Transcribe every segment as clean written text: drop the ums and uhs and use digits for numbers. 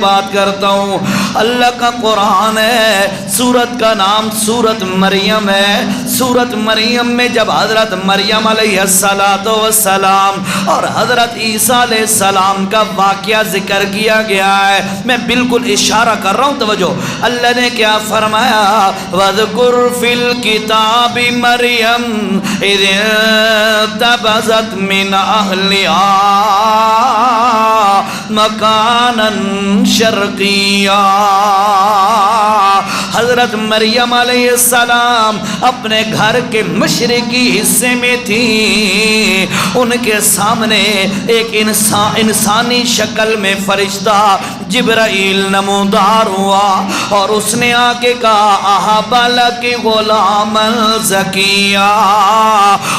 بات کرتا ہوں. اللہ کا قرآن ہے، سورت کا نام سورت مریم ہے. سورت مریم میں جب حضرت مریم علیہ السلام اور حضرت عیسیٰ علیہ السلام کا واقعہ ذکر کیا گیا ہے، میں بالکل اشارہ کر رہا ہوں، توجہ. اللہ نے کیا فرمایا؟ وَاذْكُرْ فِي الْكِتَابِ مَرْيَمَ إِذِ انتبذت مِنْ أَهْلِهَا مَكَانًا شرقیہ. حضرت مریم علیہ السلام اپنے گھر کے مشرقی حصے میں تھی. ان کے سامنے ایک انسانی شکل میں فرشتہ جبرائیل نمودار ہوا اور اس نے آ کے کہا اَحَبَ لَكِ غُلَامًا زَكِيًّا،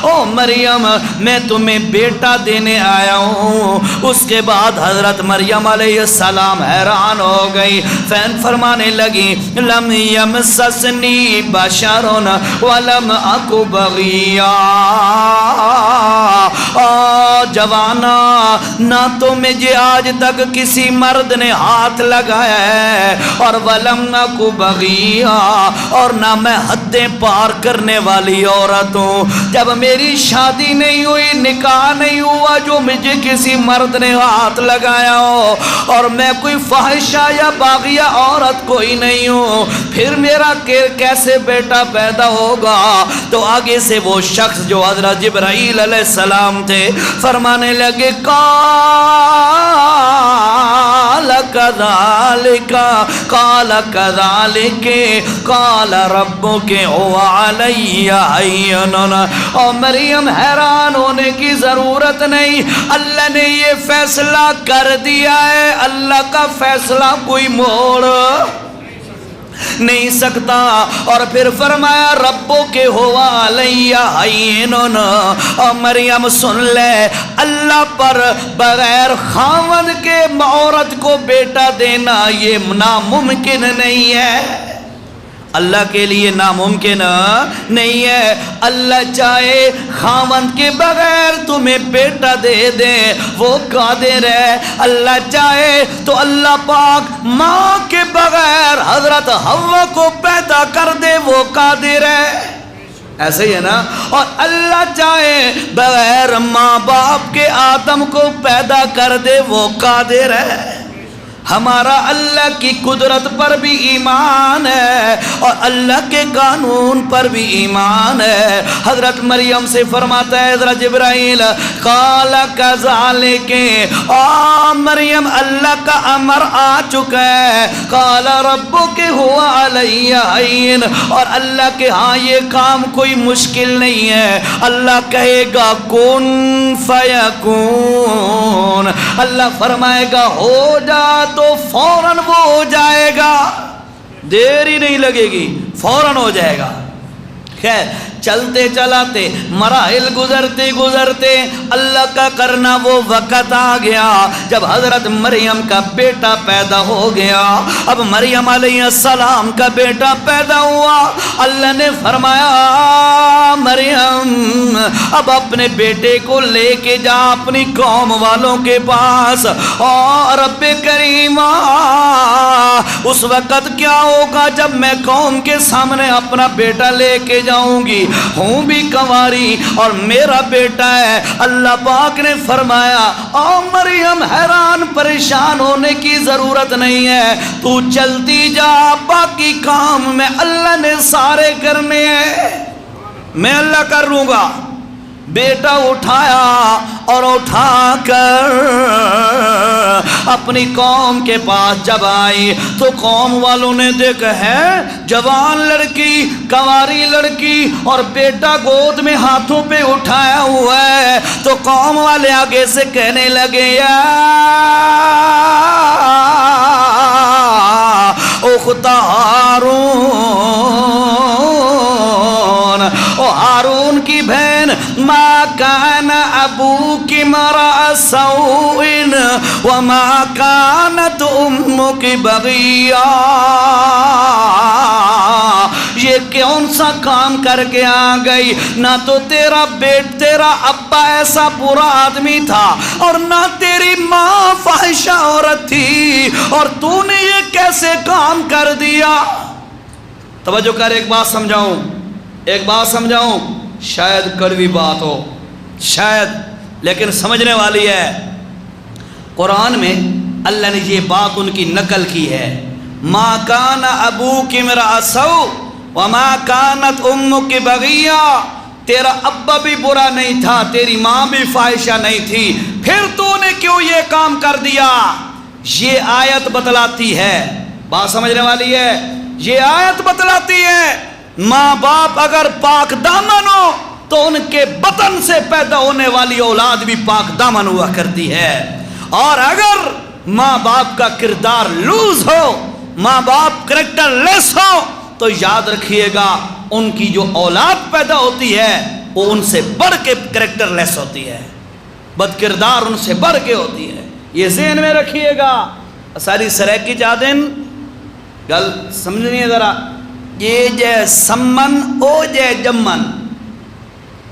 او مریم میں تمہیں بیٹا دینے آیا ہوں. اس کے بعد حضرت مریم علیہ السلام حیران ہو گئی، فرمانے لگی لم یمسسنی بشر ولم اک بغیا. جوانا، نہ تو مجھے آج تک کسی مرد نے ہاتھ لگایا ہے، اور ولم اک بغیا، اور نہ میں حدیں پار کرنے والی عورت ہوں. جب میری شادی نہیں ہوئی، نکاح نہیں ہوا، جو مجھے کسی مرد نے ہاتھ لگایا ہو، اور میں کوئی فاحشہ یا باغیہ عورت کوئی نہیں ہوں، پھر میرا کیسے بیٹا پیدا ہوگا؟ تو آگے سے وہ شخص جو حضرت جبرائیل علیہ السلام تھے فرمانے لگے قال كذلك قال كذلك قال ربك هو علي هين. اور مریم حیران ہونے کی ضرورت نہیں، اللہ نے یہ فیصلہ کر دیا ہے. اللہ کا فیصلہ کوئی موڑ نہیں سکتا. اور پھر فرمایا ربو کے ہوا علیہ حین. اور مریم سن لے، اللہ پر بغیر خاوند کے عورت کو بیٹا دینا یہ ناممکن نہیں ہے، اللہ کے لیے ناممکن نہیں ہے. اللہ چاہے خاوند کے بغیر تمہیں بیٹا دے دے، وہ قادر ہے. اللہ چاہے تو اللہ پاک ماں کے بغیر حضرت حوا کو پیدا کر دے، وہ قادر ہے. ایسے ہی ہے نا؟ اور اللہ چاہے بغیر ماں باپ کے آدم کو پیدا کر دے، وہ قادر ہے. ہمارا اللہ کی قدرت پر بھی ایمان ہے اور اللہ کے قانون پر بھی ایمان ہے. حضرت مریم سے فرماتا ہے حضرت جبرائیل قال کذالک، مریم اللہ کا امر آ چکا ہے. قال ربک هو علی عین، اور اللہ کے ہاں یہ کام کوئی مشکل نہیں ہے. اللہ کہے گا کن فیکون، اللہ فرمائے گا ہو جا تو فوراً وہ ہو جائے گا، دیر ہی نہیں لگے گی، فوراً ہو جائے گا. خیر، چلتے چلاتے مراحل گزرتے گزرتے اللہ کا کرنا وہ وقت آ گیا جب حضرت مریم کا بیٹا پیدا ہو گیا. اب مریم علیہ السلام کا بیٹا پیدا ہوا. اللہ نے فرمایا مریم اب اپنے بیٹے کو لے کے جا اپنی قوم والوں کے پاس. اور رب کریم اس وقت کیا ہوگا جب میں قوم کے سامنے اپنا بیٹا لے کے جاؤں گی، ہوں بھی کنواری اور میرا بیٹا ہے. اللہ پاک نے فرمایا او مریم حیران پریشان ہونے کی ضرورت نہیں ہے، تو چلتی جا، باقی کام میں اللہ نے سارے کرنے ہیں، میں اللہ کر لوں گا. بیٹا اٹھایا اور اٹھا کر اپنی قوم کے پاس جب آئی تو قوم والوں نے دیکھا ہے جوان لڑکی، کنواری لڑکی اور بیٹا گود میں ہاتھوں پہ اٹھایا ہوا ہے. تو قوم والے آگے سے کہنے لگے یا اخت ہارون، او ہارون کی بہن، ما کان ابوک امرأ سوء وما کانت امک بغیا. یہ کون سا کام کر کے آ گئی؟ نہ تو تیرا تیرا ابا ایسا برا آدمی تھا اور نہ تیری ماں فاحشہ عورت تھی، اور تو نے یہ کیسے کام کر دیا؟ توجہ کر، ایک بات سمجھاؤں، شاید کڑوی بات ہو شاید، لیکن سمجھنے والی ہے۔ قرآن میں اللہ نے یہ بات ان کی نقل کی ہے، ما کان ابوک امرأ سوء وما کانت امک بغیہ، تیرا ابا بھی برا نہیں تھا، تیری ماں بھی فاحشہ نہیں تھی، پھر تو نے کیوں یہ کام کر دیا؟ یہ آیت بتلاتی ہے، بات سمجھنے والی ہے، یہ آیت بتلاتی ہے ماں باپ اگر پاک دامن ہو تو ان کے بطن سے پیدا ہونے والی اولاد بھی پاک دامن ہوا کرتی ہے، اور اگر ماں باپ کا کردار لوز ہو، ماں باپ کریکٹر لیس ہو، تو یاد رکھیے گا ان کی جو اولاد پیدا ہوتی ہے وہ ان سے بڑھ کے کریکٹر لیس ہوتی ہے، بد کردار ان سے بڑھ کے ہوتی ہے، یہ ذہن میں رکھیے گا۔ ساری سریکی چاہدن گل سمجھنی ہے ذرا، یہ جے سمن او جے جمن،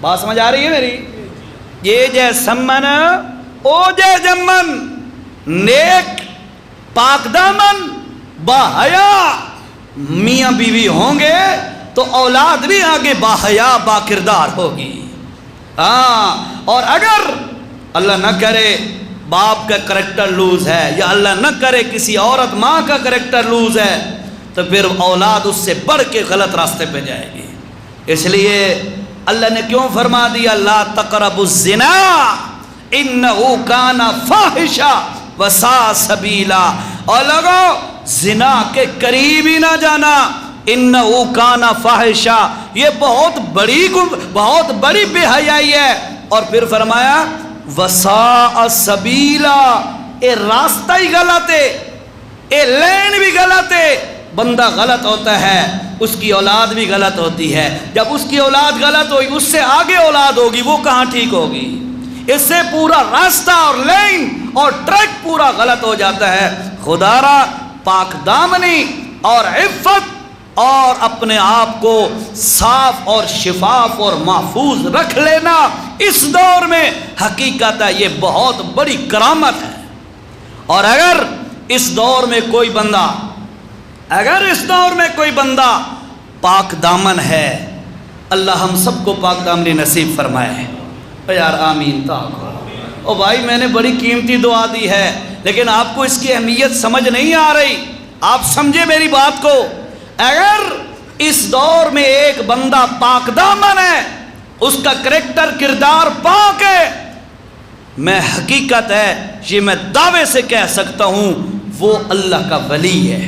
بات سمجھ آ رہی ہے میری؟ یہ جے سمن او جے جمن، نیک پاک دامن باحیا میاں بیوی ہوں گے تو اولاد بھی آگے باحیا با کردار ہوگی۔ اور اگر اللہ نہ کرے باپ کا کریکٹر لوز ہے، یا اللہ نہ کرے کسی عورت ماں کا کریکٹر لوز ہے، تو پھر اولاد اس سے بڑھ کے غلط راستے پہ جائے گی۔ اس لیے اللہ نے کیوں فرما دیا لا تقربوا الزنا انہ کان فاحشہ وساء سبیلا، اور لوگو زنا کے قریب ہی نہ جانا، انہ کان فاحشہ، یہ بہت بڑی بے حیائی ہے، اور پھر فرمایا وساء سبیلا، اے راستہ ہی غلط ہے، اے لین بھی غلط ہے، بندہ غلط ہوتا ہے اس کی اولاد بھی غلط ہوتی ہے، جب اس کی اولاد غلط ہوگی اس سے آگے اولاد ہوگی، وہ کہاں ٹھیک ہوگی؟ اس سے پورا راستہ اور لین اور ٹریک پورا غلط ہو جاتا ہے۔ خدا را پاک دامنی اور عفت اور اپنے آپ کو صاف اور شفاف اور محفوظ رکھ لینا اس دور میں حقیقت ہے یہ بہت بڑی کرامت ہے۔ اور اگر اس دور میں کوئی بندہ پاک دامن ہے، اللہ ہم سب کو پاک دامنی نصیب فرمائے۔ یار آمین تاکو۔ او بھائی میں نے بڑی قیمتی دعا دی ہے، لیکن آپ کو اس کی اہمیت سمجھ نہیں آ رہی، آپ سمجھے میری بات کو۔ اگر اس دور میں ایک بندہ پاک دامن ہے، اس کا کریکٹر کردار پاک ہے، میں حقیقت ہے یہ میں دعوے سے کہہ سکتا ہوں وہ اللہ کا ولی ہے۔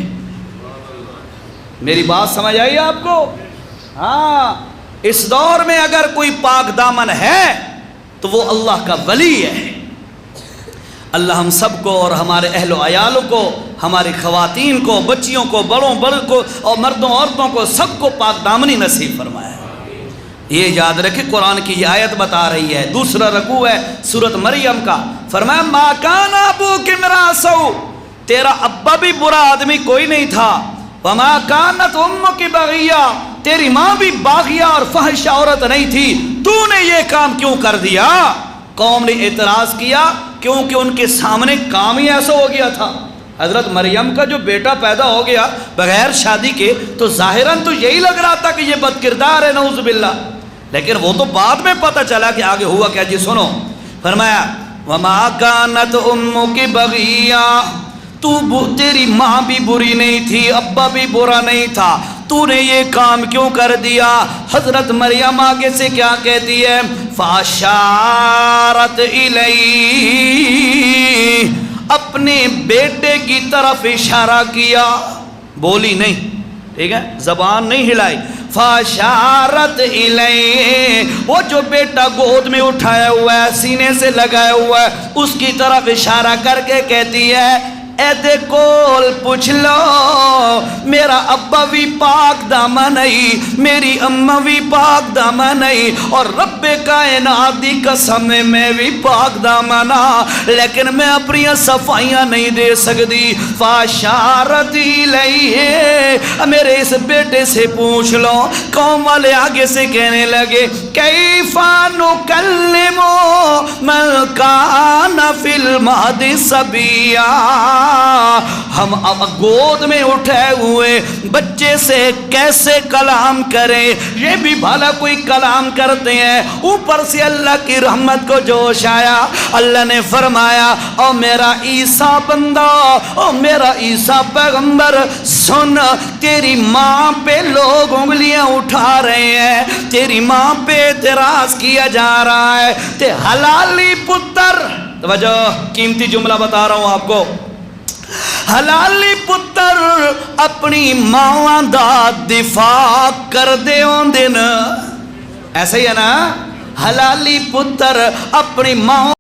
میری بات سمجھ آئی آپ کو؟ ہاں، اس دور میں اگر کوئی پاک دامن ہے تو وہ اللہ کا ولی ہے۔ اللہ ہم سب کو اور ہمارے اہل و عیالوں کو، ہماری خواتین کو، بچیوں کو، بڑوں کو اور مردوں عورتوں کو سب کو پاک دامنی نصیب فرمائے۔ یہ یاد رکھیں قرآن کی یہ آیت بتا رہی ہے، دوسرا رکوع ہے سورۃ مریم کا، فرمایا ما کان ابوک امرأ سوء، تیرا ابا بھی برا آدمی کوئی نہیں تھا، وما کانت امک بغیہ، تیری ماں بھی باغیہ اور فحشہ عورت نہیں تھی، تو نے یہ کام کیوں کر دیا؟ قوم نے اعتراض کیا کیونکہ ان کے سامنے کام ہی ایسا ہو گیا تھا۔ حضرت مریم کا جو بیٹا پیدا ہو گیا بغیر شادی کے تو ظاہراً تو یہی لگ رہا تھا کہ یہ بد کردار ہے، نعوذ باللہ، لیکن وہ تو بعد میں پتہ چلا کہ آگے ہوا کیا۔ جی سنو، فرمایا وما کانت امک بغیہ، تیری ماں بھی بری نہیں تھی، ابا بھی برا نہیں تھا، تو نے یہ کام کیوں کر دیا؟ حضرت مریم آگے سے کیا کہتی ہے؟ فاشارت الیہ، اپنے بیٹے کی طرف اشارہ کیا، بولی نہیں، ٹھیک ہے، زبان نہیں ہلائی، فاشارت الیہ، وہ جو بیٹا گود میں اٹھایا ہوا ہے، سینے سے لگایا ہوا ہے، اس کی طرف اشارہ کر کے کہتی ہے ایدے کول پوچھ لو میرا ابا بھی پاک دامن نہیں میری اماں بھی پاک دامن نہیں اور رب کائنات دی قسم میں بھی پاک دامن لیکن میں اپنی صفائیاں نہیں دے سکتی فاشارت الیہ میرے اس بیٹے سے پوچھ لو قوم والے آگے سے کہنے لگے کیفا نکلم من کان فی المہد صبیا ہم اب گود میں اٹھے ہوئے بچے سے کیسے کلام کریں یہ بھی بھلا کوئی کلام کرتے ہیں اوپر سے اللہ کی رحمت کو جوش آیا اللہ نے فرمایا او میرا عیسیٰ بندہ او میرا عیسیٰ پیغمبر سن تیری ماں پہ لوگ انگلیاں اٹھا رہے ہیں تیری ماں پہ اعتراض کیا جا رہا ہے تے حلالی پتر توجہ قیمتی جملہ بتا رہا ہوں آپ کو حلالی پتر اپنی ماں دا دفاع کر دے ہون دن ایسا ہی ہے نا حلالی پتر اپنی ماں